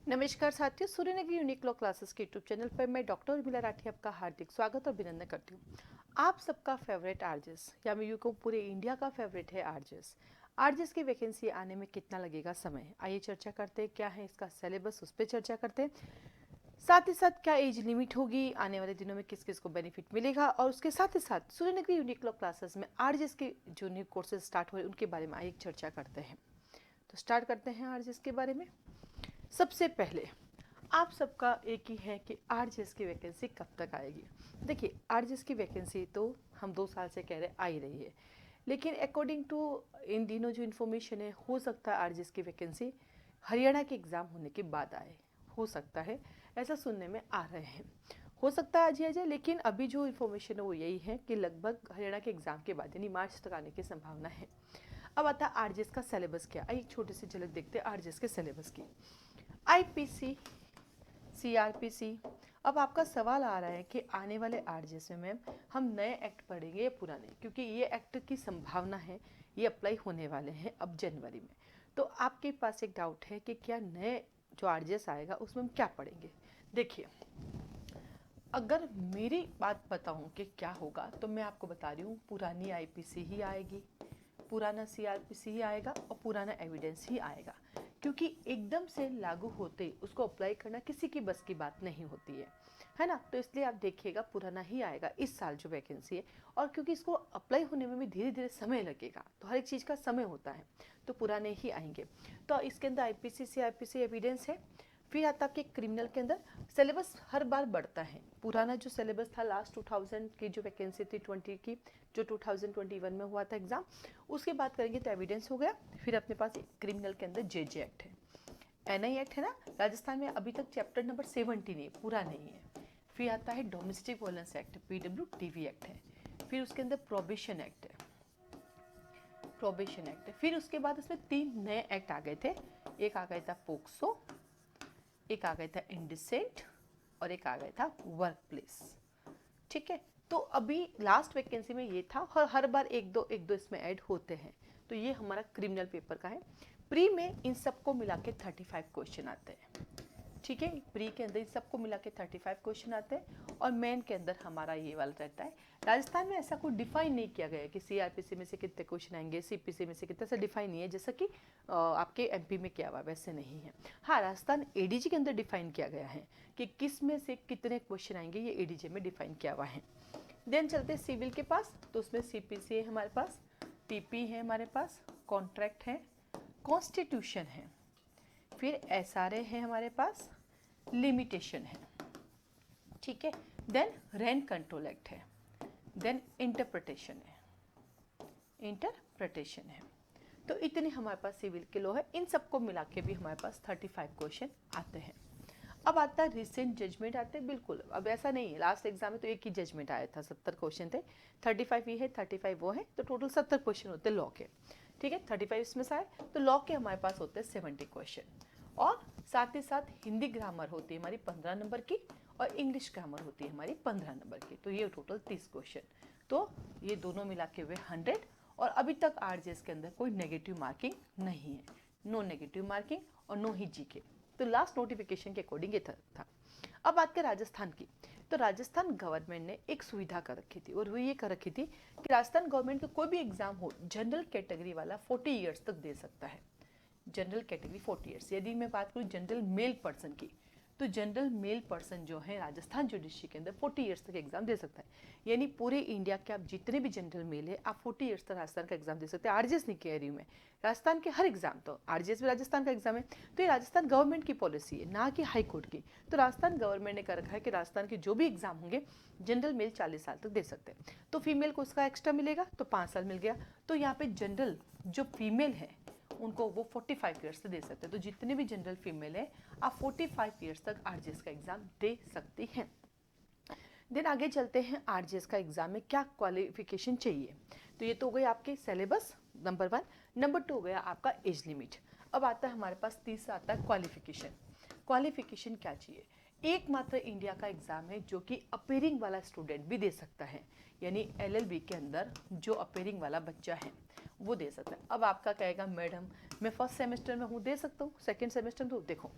नमस्कार साथियों, Suryanagari unique law classes के यूट्यूब चैनल पर मैं डॉक्टर उर्मिला राठी आपका हार्दिक स्वागत और अभिनंदन करती हूँ। आप सबका फेवरेट आरजेस या मैं यूँ कहूँ पूरे इंडिया का फेवरेट है आरजेस। आरजेस की वैकेंसी आने में कितना लगेगा समय, आइए चर्चा करते हैं। क्या है इसका सिलेबस, उस पर चर्चा करते हैं। साथ ही साथ क्या एज लिमिट होगी, आने वाले दिनों में किस किस को बेनिफिट मिलेगा, और उसके साथ ही साथ सूर्यनगरी यूनिक लॉ क्लासेस में आरजेस के जो न्यू कोर्सेज स्टार्ट हो रहे हैं उनके बारे में आइए चर्चा करते हैं। तो स्टार्ट करते हैं आरजेस के बारे में। सबसे पहले आप सबका एक ही है कि आरजेएस की वैकेंसी कब तक आएगी। देखिए, आरजेएस की वैकेंसी तो हम 2 साल से कह रहे आ ही रही है, लेकिन अकॉर्डिंग टू इन दिनों जो इन्फॉर्मेशन है, हो सकता है आरजेएस की वैकेंसी हरियाणा के एग्ज़ाम होने के बाद आए, हो सकता है, ऐसा सुनने में आ रहे हैं। हो सकता है आज ही आ जाए, लेकिन अभी जो इन्फॉर्मेशन है वो यही है कि लगभग हरियाणा के एग्ज़ाम के बाद यानी मार्च तक आने की संभावना है। अब आता है आरजेएस का सिलेबस क्या। आइए एक छोटी सी झलक देखते हैं आरजेएस के सिलेबस की। IPC, CrPC. अब आपका सवाल आ रहा है कि आने वाले आरजेएस में मैम हम नए एक्ट पढ़ेंगे या पुराने, क्योंकि ये एक्ट की संभावना है ये अप्लाई होने वाले हैं अब जनवरी में। तो आपके पास एक डाउट है कि क्या नए जो आरजेएस आएगा उसमें हम क्या पढ़ेंगे। देखिए, अगर मेरी बात बताऊं कि क्या होगा तो मैं आपको बता रही हूँ पुरानी आईपीसी ही आएगी, पुराना सीआरपीसी ही आएगा और पुराना एविडेंस ही आएगा, क्योंकि एकदम से लागू होते उसको अप्लाई करना किसी की बस की बात नहीं होती है ना। तो इसलिए आप देखिएगा पुराना ही आएगा इस साल जो वैकेंसी है, और क्योंकि इसको अप्लाई होने में भी धीरे धीरे समय लगेगा, तो हर एक चीज़ का समय होता है, तो पुराने ही आएंगे। तो इसके अंदर आईपीसी सीआरपीसी एविडेंस है। फिर आता आपके क्रिमिनल के अंदर सिलेबस हर बार बढ़ता है। पुराना जो सिलेबस था लास्ट 2000 की जो वैकेंसी थी 20 की, जो 2021 में हुआ था एग्जाम, उसकी बात करेंगे तो एविडेंस हो गया। फिर अपने पास क्रिमिनल के अंदर जेजे एक्ट है, एनआई एक्ट है ना, राजस्थान में अभी तक चैप्टर नंबर 70 नहीं, पूरा नहीं है। फिर आता है डोमेस्टिक वायलेंस एक्ट, पीडब्ल्यूटीवी एक्ट है। फिर उसके अंदर प्रोबेशन एक्ट है, प्रोबेशन एक्ट है। फिर उसके बाद इसमें 3 नए एक्ट आ गए थे। एक आ गया था पोक्सो, एक आ गया था इंडिसेंट, और एक आ गया था वर्क प्लेस। ठीक है, तो अभी लास्ट वैकेंसी में ये था, और हर बार एक दो इसमें ऐड होते हैं। तो ये हमारा क्रिमिनल पेपर का है। प्री में इन सबको मिला के 35 क्वेश्चन आते हैं। ठीक है, प्री के अंदर इन सबको मिला के 35 क्वेश्चन आते हैं, और मेन के अंदर हमारा ये वाला रहता है। राजस्थान में ऐसा कोई डिफाइन नहीं किया गया है कि सीआरपीसी में से कितने क्वेश्चन आएंगे, सीपीसी में से कितने, ऐसा डिफाइन नहीं है जैसा कि आपके एमपी में किया हुआ, वैसे नहीं है। हाँ, राजस्थान एडीजी के अंदर डिफाइन किया गया है कि किस में से कितने क्वेश्चन आएंगे, ये एडीजी में डिफाइन किया हुआ है। देन चलते हैं सिविल के पास, तो उसमें सीपीसी है हमारे पास, टीपी है हमारे पास, कॉन्ट्रैक्ट है, कॉन्स्टिट्यूशन है, फिर एसआरए है हमारे पास, लिमिटेशन है। ठीक है, देन रेंट कंट्रोल एक्ट है, देन इंटरप्रिटेशन है, इंटरप्रिटेशन है। तो इतने हमारे पास सिविल के लॉ है। इन सबको मिला के भी हमारे पास 35 क्वेश्चन आते हैं। अब आता है रिसेंट जजमेंट आते हैं। बिल्कुल अब ऐसा नहीं है, लास्ट एग्जाम में तो एक ही जजमेंट आया था, 70 क्वेश्चन थे, 35 ये है 35 वो है, तो टोटल 70 क्वेश्चन होते हैं लॉ के। ठीक है, 35 इसमें से आए, तो लॉ के हमारे पास होते हैं 70 क्वेश्चन, और साथ ही साथ हिंदी ग्रामर होती है हमारी 15 नंबर की, और इंग्लिश ग्रामर होती है हमारी 15 नंबर की, तो ये टोटल 30 क्वेश्चन। तो ये दोनों मिला के हुए 100, और अभी तक आरजेएस के अंदर कोई नेगेटिव मार्किंग नहीं है, नो नेगेटिव मार्किंग और नो ही जीके। तो लास्ट नोटिफिकेशन के अकॉर्डिंग ये था। अब बात करें राजस्थान की, तो राजस्थान गवर्नमेंट ने एक सुविधा कर रखी थी, और वो ये कर रखी थी कि राजस्थान गवर्नमेंट का कोई भी एग्जाम हो, जनरल कैटेगरी वाला 40 ईयर्स तक दे सकता है। General category 40 years. यदि मैं बात करूँ जनरल मेल पर्सन की, तो जनरल मेल पर्सन जो है राजस्थान जुडिशरी के अंदर 40 ईयर्स तक एग्जाम दे सकता है। यानी पूरे इंडिया के आप जितने भी जनरल मेल है, आप 40 ईयर्स तक राजस्थान का एग्जाम दे सकते हैं। आरजेएस नहीं कह रही हूँ मैं, राजस्थान के हर एग्जाम, तो आरजेएस भी राजस्थान का एग्जाम है, तो ये राजस्थान गवर्नमेंट की पॉलिसी है, ना कि हाई कोर्ट की। तो राजस्थान गवर्नमेंट ने कर रखा है कि राजस्थान के जो भी एग्जाम होंगे जनरल मेल 40 साल तक दे सकते हैं। तो फीमेल को उसका एक्स्ट्रा मिलेगा, तो 5 साल मिल गया। तो यहाँ पे जनरल जो फीमेल है उनको वो 45 ईयर्स से दे सकते हैं। तो जितने भी जनरल फीमेल है, आप 45 ईयर्स तक आरजेएस का एग्जाम दे सकती हैं। देन आगे चलते हैं, आरजेएस का एग्जाम में क्या क्वालिफिकेशन चाहिए। तो ये तो हो गई आपके सिलेबस नंबर 1। नंबर 2 हो गया आपका एज लिमिट। अब आता है हमारे पास तीसरा आता है क्वालिफिकेशन। क्वालिफिकेशन क्या चाहिए। एकमात्र इंडिया का एग्जाम है जो कि अपेयरिंग वाला स्टूडेंट भी दे सकता है, यानी एलएलबी के अंदर जो अपेयरिंग वाला बच्चा है वो दे सकता है। अब आपका कहेगा मैडम मैं फर्स्ट सेमेस्टर में हूँ, दे सकता हूँ, सेकंड सेमेस्टर में, तो देखो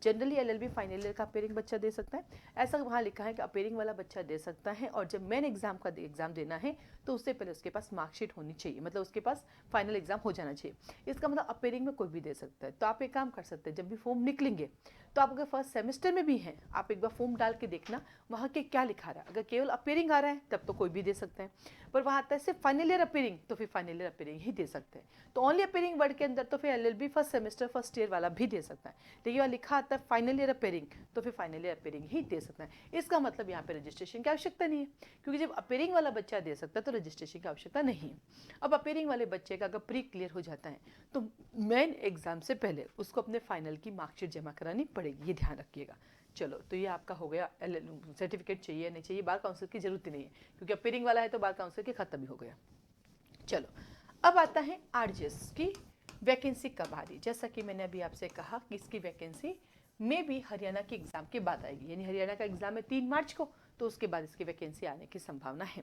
जनरली एलएलबी फाइनल ईयर का अपेयरिंग बच्चा दे सकता है, ऐसा वहाँ लिखा है कि अपेयरिंग वाला बच्चा दे सकता है। और जब मेन एग्जाम का एग्जाम देना है तो उससे पहले उसके पास मार्कशीट होनी चाहिए, मतलब उसके पास फाइनल एग्जाम हो जाना चाहिए। इसका मतलब अपेयरिंग में कोई भी दे सकता है। तो आप एक काम कर सकते हैं, जब भी फॉर्म निकलेंगे तो आप अगर फर्स्ट सेमेस्टर में भी हैं, आप एक बार फॉर्म डाल के देखना वहाँ के क्या लिखा रहा है। अगर केवल अपेयरिंग आ रहा है तब तो कोई भी दे सकता है, पर वहाँ आता है सिर्फ फाइनल ईयर अपेयरिंग, तो फिर फाइनल ईयर अपेयरिंग ही दे सकते हैं। तो ओनली अपेयरिंग वर्ड के अंदर तो फिर LLB first semester first year वाला भी दे सकता है, लेकिन वहाँ लिखा आता है फाइनल ईयर अपेयरिंग, तो फिर फाइनल ईयर अपेयरिंग ही दे सकता है। इसका मतलब यहाँ पे रजिस्ट्रेशन की आवश्यकता नहीं है, क्योंकि जब अपेयरिंग वाला बच्चा दे सकता है तो रजिस्ट्रेशन की आवश्यकता नहीं है। अब अपेयरिंग वाले बच्चे का अगर प्री क्लियर हो जाता है तो मेन एग्जाम से पहले उसको अपने फाइनल की मार्कशीट जमा करानी पड़ेगी, ये ध्यान रखिएगा। चलो, तो ये आपका हो गया सर्टिफिकेट चाहिए नहीं चाहिए, बार काउंसिल की जरूरत ही नहीं है, क्योंकि अपेयरिंग वाला है तो बार काउंसिल की खत्म ही हो गया। चलो, अब आता है आरजेएस की वैकेंसी कब आ रही। जैसा कि मैंने अभी आपसे कहा कि इसकी वैकेंसी में भी हरियाणा के एग्जाम के बाद आएगी, यानी हरियाणा का एग्जाम है 3 मार्च को, तो उसके बाद इसकी वैकेंसी आने की संभावना है।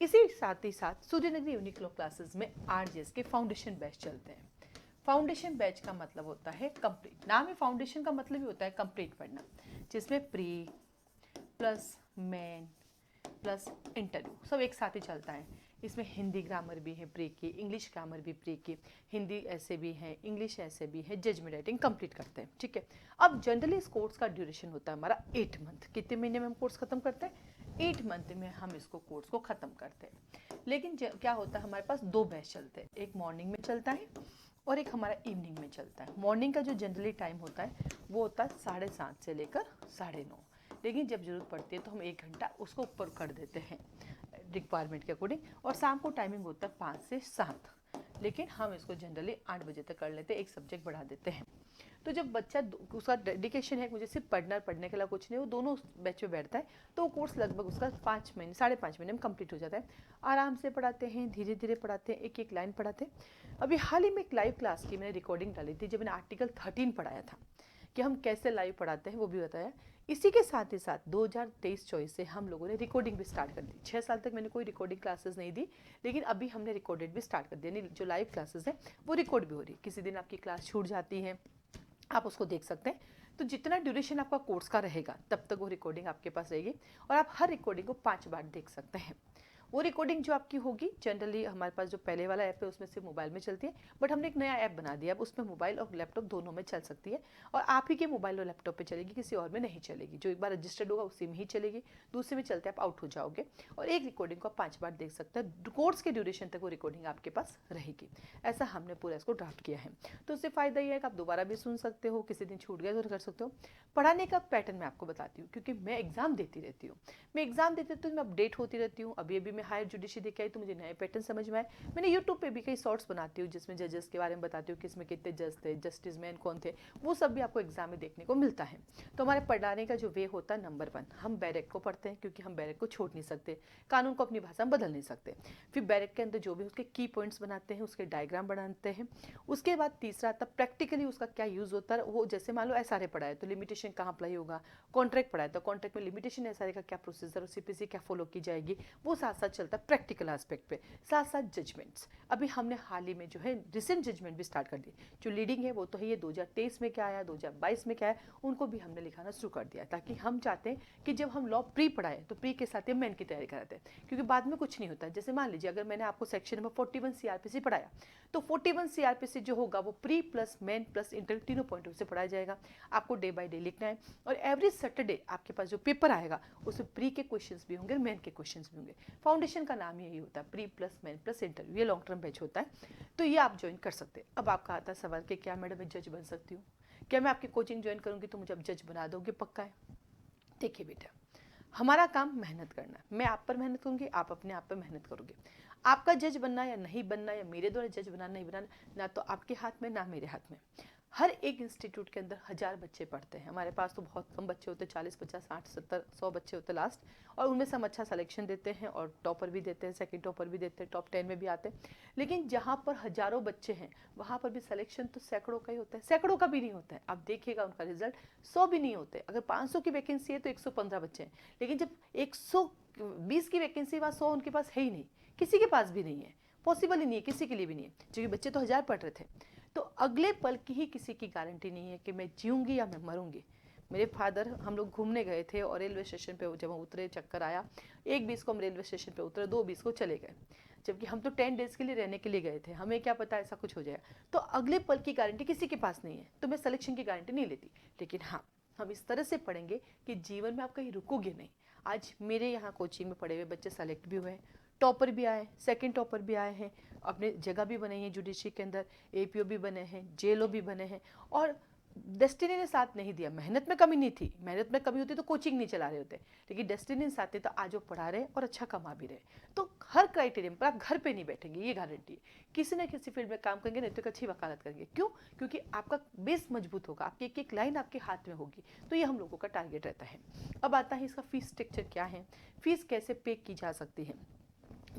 इसी साथ ही साथ सूर्यनगरी यूनिक्लो क्लासेस में आरजेएस के फाउंडेशन बैच चलते हैं। फाउंडेशन बैच का मतलब होता है कंप्लीट, नाम ही फाउंडेशन का मतलब ही होता है कंप्लीट पढ़ना, जिसमें pre plus main plus interview सब एक साथ ही चलता है। इसमें हिंदी ग्रामर भी है प्री की, इंग्लिश ग्रामर भी प्री की, हिंदी ऐसे भी है, इंग्लिश ऐसे भी है, जजमेंट राइटिंग कंप्लीट करते हैं, ठीक है। अब जनरली इस कोर्स का ड्यूरेशन होता है हमारा 8 मंथ। कितने महीने में हम कोर्स खत्म करते हैं? 8 मंथ में हम इसको कोर्स को खत्म करते हैं। लेकिन क्या होता है, हमारे पास 2 बैच चलते हैं, एक मॉर्निंग में चलता है और एक हमारा इवनिंग में चलता है। मॉर्निंग का जो जनरली टाइम होता है वो होता है 7:30 से लेकर 9:30, लेकिन जब ज़रूरत पड़ती है तो हम 1 घंटा उसको ऊपर कर देते हैं रिक्वायरमेंट के अकॉर्डिंग। और शाम को टाइमिंग होता है 5 से 7, लेकिन हम इसको जनरली 8 बजे तक कर लेते हैं, एक सब्जेक्ट बढ़ा देते हैं। तो जब बच्चा उसका डेडिकेशन है मुझे सिर्फ पढ़ने के अलावा कुछ नहीं, वो दोनों बैच में बैठता है, तो वो कोर्स लगभग उसका 5 महीने 5.5 महीने में कंप्लीट हो जाता है। आराम से पढ़ाते हैं, धीरे धीरे पढ़ाते हैं, एक एक लाइन पढ़ाते हैं। अभी हाल ही में एक लाइव क्लास की मैंने रिकॉर्डिंग डाली थी, जब मैंने आर्टिकल 13 पढ़ाया था कि हम कैसे लाइव पढ़ाते हैं, वो भी बताया। इसी के साथ ही साथ 2023-24 से हम लोगों ने रिकॉर्डिंग भी स्टार्ट कर दी। 6 साल तक मैंने कोई रिकॉर्डिंग क्लासेस नहीं दी, लेकिन अभी हमने रिकॉर्डेड भी स्टार्ट कर दिया, यानी जो लाइव क्लासेस है वो रिकॉर्ड भी हो रही है। किसी दिन आपकी क्लास छूट जाती है, आप उसको देख सकते हैं। तो जितना ड्यूरेशन आपका कोर्स का रहेगा तब तक वो रिकॉर्डिंग आपके पास रहेगी, और आप हर रिकॉर्डिंग को 5 बार देख सकते हैं। वो रिकॉर्डिंग जो आपकी होगी, जनरली हमारे पास जो पहले वाला ऐप है उसमें सिर्फ मोबाइल में चलती है, बट हमने एक नया ऐप बना दिया, अब उसमें मोबाइल और लैपटॉप दोनों में चल सकती है, और आप ही के मोबाइल और लैपटॉप पे चलेगी, किसी और में नहीं चलेगी। जो एक बार रजिस्टर्ड होगा उसी में ही चलेगी, दूसरे में चलते आप आउट हो जाओगे। और एक रिकॉर्डिंग को आप 5 बार देख सकते हैं, कोर्स के ड्यूरेशन तक वो रिकॉर्डिंग आपके पास रहेगी। ऐसा हमने पूरा इसको ड्राफ्ट किया है। तो उससे फ़ायदा ये है कि आप दोबारा भी सुन सकते हो, किसी दिन छूट गया तो कर सकते हो। पढ़ाने का पैटर्न मैं आपको बताती हूँ, क्योंकि मैं एग्जाम देती रहती हूँ, मैं अपडेट होती रहती हूँ। अभी अभी मैं हायर जुडिशरी देख के आई तो मुझे नए पैटर्न समझ में आए। मैंने यूट्यूब पे भी कई शॉर्ट्स बनाती हूँ जिसमें जजेस के बारे में बताती हूँ, किसमें कितने जज थे, जस्टिस मैन कौन थे, वो सब भी आपको एग्जाम में देखने को मिलता है। तो हमारे पढ़ाने का जो वे होता है, नंबर 1 हम बैरक को पढ़ते हैं, क्योंकि हम बैरक को छोड़ नहीं सकते, कानून को अपनी भाषा में बदल नहीं सकते। फिर बैरक के अंदर जो भी उसके की पॉइंट्स बनाते हैं, उसके डायग्राम बनाते हैं। उसके बाद तीसरा आता प्रैक्टिकली उसका क्या यूज़ होता है। वो जैसे मान लो एसआरए पढ़ा है तो लिमिटेशन कहाँ अप्लाई होगा, कॉन्ट्रैक्ट पढ़ा है तो कॉन्ट्रैक्ट में लिमिटेशन एसआरए का क्या प्रोसीजर और सीपीसी क्या फॉलो की जाएगी, वो साथ साथ चलता है प्रैक्टिकल एस्पेक्ट पे, साथ साथ जजमेंट्स। अभी हमने हाल ही में जो है रिसेंट जजमेंट भी स्टार्ट कर दी। जो लीडिंग है वो तो है ये 2023 में क्या आया, 2022 में क्या है, उनको भी हमने लिखाना शुरू कर दिया, ताकि हम चाहते हैं कि जब हम लॉ प्री पढ़ाए तो प्री के साथ ही मेन की तैयारी कराते हैं, क्योंकि बाद में कुछ नहीं होता है। जैसे मान लीजिए अगर मैंने आपको सेक्शन नंबर 41 सीआरपीसी पढ़ाया, तो 41 सीआरपीसी जो होगा वो pre plus main plus inter तीनों पॉइंटों से पढ़ाया जाएगा। आपको डे बाय डे लिखना है, और एवरी सैटरडे आपके पास जो पेपर आएगा उसमें प्री के क्वेश्चंस भी होंगे, मेन के क्वेश्चंस भी होंगे। फाउंडेशन का नाम यही होता है, pre plus main plus interview, ये लॉन्ग टर्म बैच होता है। तो ये आप ज्वाइन कर सकते हैं। अब आपका आता है सवाल कि क्या मैडम मैं जज बन सकती हूँ, क्या मैं आपकी कोचिंग ज्वाइन करूँगी तो मुझे अब जज बना दोगे, पक्का है? देखिए बेटा, हमारा काम मेहनत करना है, मैं आप पर मेहनत करूँगी, आप अपने आप पर मेहनत करोगे। आपका जज बनना या नहीं बनना, या मेरे द्वारा जज बनाना नहीं बनाना, ना तो आपके हाथ में ना मेरे हाथ में। हर एक इंस्टीट्यूट के अंदर 1000 बच्चे पढ़ते हैं, हमारे पास तो बहुत कम बच्चे होते हैं, 40 50 60 70 100 बच्चे होते हैं लास्ट, और उनमें से हम अच्छा सिलेक्शन देते हैं, और टॉपर भी देते हैं, सेकंड टॉपर भी देते हैं, टॉप 10 में भी आते हैं। लेकिन जहाँ पर हजारों बच्चे हैं वहाँ पर भी सिलेक्शन तो सैकड़ों का ही होता है, सैकड़ों का भी नहीं होता है। आप देखिएगा उनका रिजल्ट 100 भी नहीं होते। अगर 500 की वैकेंसी है तो 115 बच्चे हैं, लेकिन जब 120 की वैकेंसी वहाँ 100 उनके पास है ही नहीं, किसी के पास भी नहीं है। पॉसिबल ही नहीं है, किसी के लिए भी नहीं है, क्योंकि बच्चे तो 1000 पढ़ रहे थे। तो अगले पल की ही किसी की गारंटी नहीं है कि मैं जीऊँगी या मैं मरूँगी। मेरे फादर, हम लोग घूमने गए थे और रेलवे स्टेशन पे जब हम उतरे, चक्कर आया, 1:20 को हम रेलवे स्टेशन पे उतरे, 2:20 को चले गए, जबकि हम तो 10 डेज़ के लिए रहने के लिए गए थे, हमें क्या पता ऐसा कुछ हो जाए। तो अगले पल की गारंटी किसी के पास नहीं है, तो मैं सिलेक्शन की गारंटी नहीं लेती, लेकिन हाँ, हम इस तरह से पढ़ेंगे कि जीवन में आप कहीं रुकोगे नहीं। आज मेरे यहाँ कोचिंग में पढ़े हुए बच्चे सेलेक्ट भी हुए हैं, टॉपर भी आए, सेकंड टॉपर भी आए हैं, अपने जगह भी बनाई है जुडिशरी के अंदर, एपीओ भी बने हैं, जेएलओ भी बने हैं। और डेस्टिनी ने साथ नहीं दिया, मेहनत में कमी नहीं थी, मेहनत में कमी होती तो कोचिंग नहीं चला रहे होते, लेकिन डेस्टिनी ने साथ दिया तो आज वो पढ़ा रहे और अच्छा कमा भी रहे। तो हर क्राइटेरियम पर आप घर पे नहीं बैठेंगे, ये गारंटी है। किसी न किसी फील्ड में काम करेंगे, नहीं तो एक अच्छी वकालत करेंगे। क्यों? क्योंकि आपका बेस मजबूत होगा, आपकी एक एक लाइन आपके हाथ में होगी। तो ये हम लोगों का टारगेट रहता है। अब आता है इसका फीस स्ट्रक्चर क्या है, फीस कैसे पे की जा सकती है।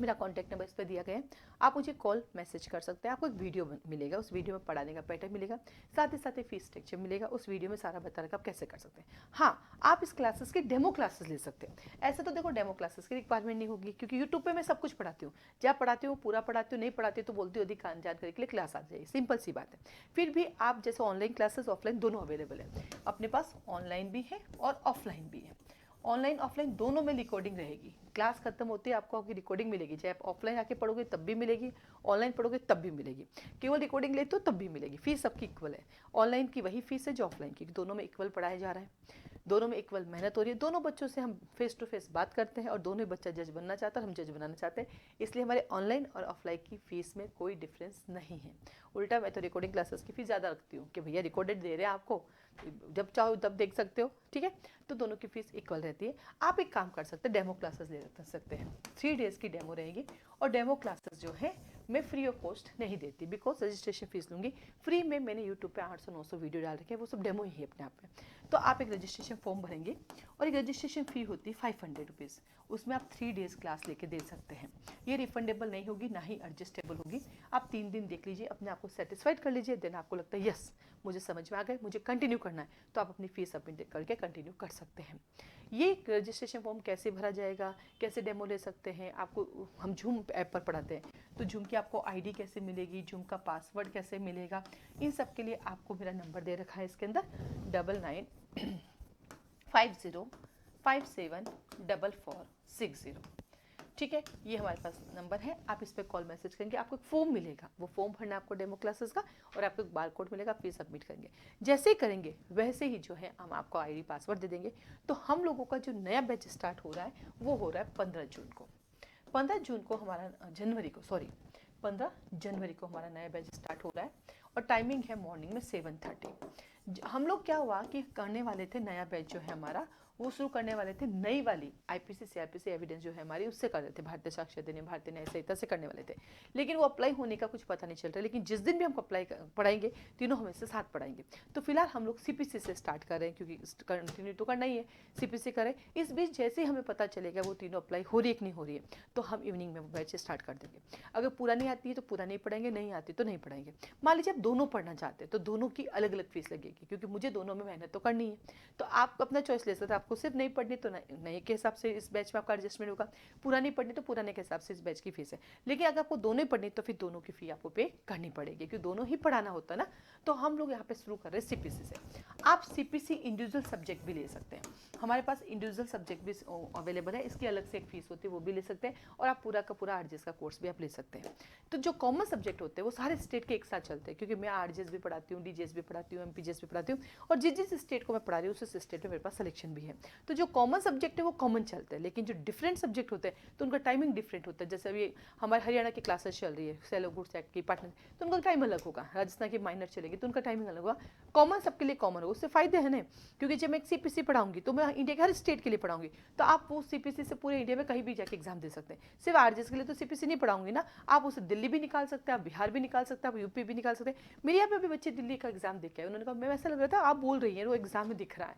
मेरा कॉन्टैक्ट नंबर इस पर दिया गया है, आप मुझे कॉल मैसेज कर सकते हैं। आपको एक वीडियो मिलेगा, उस वीडियो में पढ़ाने का पैटर्न मिलेगा, साथ ही फीस स्ट्रक्चर मिलेगा, उस वीडियो में सारा बता रखा आप कैसे कर सकते हैं। हाँ, आप इस क्लासेस की डेमो क्लासेस ले सकते हैं। ऐसे तो देखो डेमो क्लासेस की रिक्वायरमेंट नहीं होगी, क्योंकि यूट्यूब पे मैं सब कुछ पढ़ाती हूँ, जब पढ़ाती हूँ पूरा पढ़ाती हूँ, नहीं पढ़ाती तो बोलती हूँ अधिक जानकारी के लिए क्लास आ जाए, सिंपल सी बात है। फिर भी आप जैसे ऑनलाइन क्लासेस ऑफलाइन दोनों अवेलेबल है, अपने पास ऑनलाइन भी है और ऑफलाइन भी है। ऑनलाइन ऑफलाइन दोनों में रिकॉर्डिंग रहेगी, क्लास खत्म होती है आपको आपकी रिकॉर्डिंग मिलेगी, चाहे आप ऑफलाइन आके पढ़ोगे तब भी मिलेगी, ऑनलाइन पढ़ोगे तब भी मिलेगी, केवल रिकॉर्डिंग लेते हो तब भी मिलेगी। फीस सबकी इक्वल है, ऑनलाइन की वही फीस है जो ऑफलाइन की, दोनों में इक्वल पढ़ाया जा रहा है, दोनों में इक्वल मेहनत हो रही है। दोनों बच्चों से हम फेस टू फेस बात करते हैं और दोनों बच्चा जज बनना चाहता है, हम जज बनाना चाहते हैं, इसलिए हमारे ऑनलाइन और ऑफलाइन की फीस में कोई डिफरेंस नहीं है। उल्टा मैं तो रिकॉर्डिंग क्लासेस की फीस ज़्यादा रखती हूँ कि भैया रिकॉर्डेड दे रहे हैं आपको, जब चाहो तब देख सकते हो, ठीक है। तो दोनों की फीस इक्वल रहती है। आप एक काम कर सकते हैं, डेमो क्लासेस ले सकते हैं, 3 डेज़ की डेमो रहेगी। और डेमो क्लासेस जो है मैं फ्री ऑफ कॉस्ट नहीं देती, बिकॉज रजिस्ट्रेशन फीस लूँगी। फ्री में मैंने यूट्यूब पे 800-900 वीडियो डाल रखे हैं, वो सब डेमो ही है अपने आप में। तो आप एक रजिस्ट्रेशन फॉर्म भरेंगे और एक रजिस्ट्रेशन फ़ी होती है 500 रुपीज़, उसमें आप 3 डेज़ क्लास लेके दे सकते हैं। ये रिफंडेबल नहीं होगी, ना ही एडजस्टेबल होगी। आप 3 दिन देख लीजिए, अपने आप को सेटिस्फाइड कर लीजिए, देन आपको लगता है यस मुझे समझ में आ गए, मुझे कंटिन्यू करना है, तो आप अपनी फीस सबमिट करके कंटिन्यू कर सकते हैं। ये रजिस्ट्रेशन फॉर्म कैसे भरा जाएगा, कैसे डेमो ले सकते हैं, आपको हम झूम ऐप पर पढ़ाते हैं, तो झूम की आपको आईडी कैसे मिलेगी, झूम का पासवर्ड कैसे मिलेगा, इन सब के लिए आपको मेरा नंबर दे रखा है इसके अंदर 9950574460। ठीक है, ये हमारे पास नंबर है, आप इस पर कॉल मैसेज करेंगे, आपको एक फॉर्म मिलेगा, वो फॉर्म भरना है आपको डेमो क्लासेस का, और आपको एक बार कोड मिलेगा, फीस सबमिट करेंगे। जैसे ही करेंगे वैसे ही जो है हम आपको आईडी पासवर्ड दे देंगे। तो हम लोगों का जो नया बैच स्टार्ट हो रहा है वो हो रहा है 15 जून को। 15 जून को हमारा 15 जनवरी को हमारा नया बैच स्टार्ट हो रहा है, और टाइमिंग है मॉर्निंग में 7:30। हम लोग क्या हुआ कि करने वाले थे, नया बैच जो है हमारा वो शुरू करने वाले थे, नई वाली आईपीसी सीआरपीसी एविडेंस जो है हमारी, उससे कर रहे थे, भारतीय साक्ष्य अधिनियम, भारतीय न्याय संहिता से करने वाले थे, लेकिन वो अप्लाई होने का कुछ पता नहीं चल रहा। लेकिन जिस दिन भी हम अप्लाई पढ़ाएंगे, तीनों हम इससे साथ पढ़ाएंगे। तो फिलहाल हम लोग सीपीसी से स्टार्ट कर रहे हैं, क्योंकि कंटिन्यू तो करना ही है, सीपीसी करें। इस बीच जैसे ही हमें पता चलेगा वो तीनों अप्लाई हो रही है कि नहीं हो रही है, तो हम इवनिंग में बैच स्टार्ट कर देंगे। अगर पूरा नहीं आती है तो पूरा नहीं पढ़ाएंगे, नहीं आती तो नहीं पढ़ाएंगे। मान लीजिए आप दोनों पढ़ना चाहते हैं तो दोनों की अलग अलग फीस लगेगी, क्योंकि मुझे दोनों में मेहनत तो करनी है। तो आप अपना चॉइस ले सकते हैं, आपको सिर्फ नहीं पढ़नी तो नए के हिसाब से इस बैच में आपका एडजस्टमेंट होगा, पुरानी पढ़नी तो पुराने के हिसाब से इस बैच की फीस है। लेकिन अगर आपको दोनों ही पढ़नी तो फिर दोनों की फी आपको पे करनी पड़ेगी, क्योंकि दोनों ही पढ़ाना होता है ना। तो हम लोग यहाँ पे शुरू कर रहे हैं सीपीसी से। आप सीपीसी इंडिविजुअल सब्जेक्ट भी ले सकते हैं, हमारे पास इंडिविजुअल सब्जेक्ट भी अवेलेबल है, इसकी अलग से एक फीस होती है, वो भी ले सकते हैं। और आप पूरा का पूरा आरजेएस का कोर्स भी आप ले सकते हैं। तो जो कॉमन सब्जेक्ट होते हैं वो सारे स्टेट के एक साथ चलते हैं, क्योंकि मैं आरजेएस भी पढ़ाती हूँ, डीजेएस भी पढ़ाती हूँ, एमपीजेएस भी पढ़ाती हूँ, और जिस जिस स्टेट को मैं पढ़ा रही हूँ उस स्टेट में मेरे पास सिलेक्शन भी है। तो जो कॉमन सब्जेक्ट है वो कॉमन चलते हैं, लेकिन जो डिफरेंट सब्जेक्ट होते हैं तो उनका टाइमिंग डिफरेंट होता है। जैसे अभी हमारे हरियाणा की क्लासेस चल रही है, सेलो गुड्स एक्ट की, पार्टनर, तो उनका टाइम अलग होगा। राजस्थान की माइनर चलेगी तो उनका टाइमिंग अलग होगा। कॉमन सबके लिए कॉमन होगा, उससे फायदे हैं ना, क्योंकि जब मैं एक सीपीसी पढ़ाऊंगी तो मैं इंडिया के हर स्टेट के लिए पढ़ाऊंगी, तो आप वो सीपीसी से पूरे इंडिया में कहीं भी जाके एग्जाम दे सकते हैं। सिर्फ आरजेएस के लिए तो सीपीसी नहीं पढ़ाऊंगी ना, आप उसे दिल्ली भी निकाल सकते हैं, आप बिहार भी निकाल सकते हैं, आप यूपी भी निकाल सकते हैं। मेरे यहाँ पे भी बच्चे दिल्ली का एग्जाम देखे, उन्होंने कहा मैं ऐसा लग रहा था आप बोल रही हैं वो एग्जाम में दिख रहा है।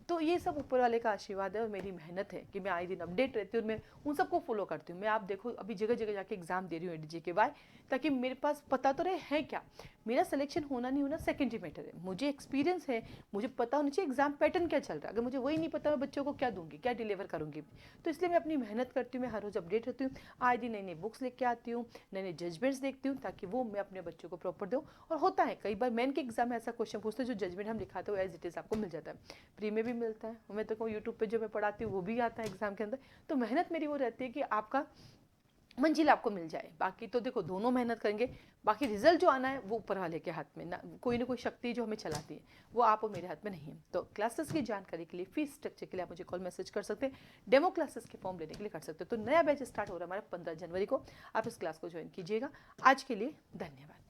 तो ये सब ऊपर वाले का आशीर्वाद है और मेरी मेहनत है कि मैं आए दिन अपडेट रहती हूँ और मैं उन सबको फॉलो करती हूँ। मैं आप देखो अभी जगह जगह जाके एग्जाम दे रही हूँ ADJKY, ताकि मेरे पास पता तो रहे है क्या। मेरा सिलेक्शन होना नहीं होना सेकेंडरी मैटर है, मुझे एक्सपीरियंस है, मुझे पता होना चाहिए एग्जाम पैटर्न क्या चल रहा है। अगर मुझे वही नहीं पता मैं बच्चों को क्या दूंगी, क्या डिलीवर करूंगी। तो इसलिए मैं अपनी मेहनत करती हूँ, मैं हर रोज अपडेट रहती हूँ, आए दिन नई नई बुक्स लेके आती हूँ, नए नए जजमेंट्स देखती हूँ, ताकि वो मैं अपने बच्चों को प्रॉपर दूँ। और होता है कई बार मेन के एग्जाम में ऐसा क्वेश्चन पूछते हैं जो जजमेंट हम दिखाते हो एज इट इज़ आपको मिल जाता है, फ्री में भी मिलता है। मैं तो कहूँ यूट्यूब पे जो मैं पढ़ाती हूँ वो भी आता है एग्जाम के अंदर। तो मेहनत मेरी वो रहती है कि आपका मंजिल आपको मिल जाए। बाकी तो देखो दोनों मेहनत करेंगे, बाकी रिजल्ट जो आना है वो ऊपर वाले के हाथ में ना कोई शक्ति जो हमें चलाती है वो आप और मेरे हाथ में नहीं है। तो क्लासेस की जानकारी के लिए, फीस स्ट्रक्चर के लिए आप मुझे कॉल मैसेज कर सकते हैं, डेमो क्लासेस के फॉर्म लेने के लिए कर सकते हैं। तो नया बैच स्टार्ट हो रहा है हमारा 15 जनवरी को, आप इस क्लास को ज्वाइन कीजिएगा। आज के लिए धन्यवाद।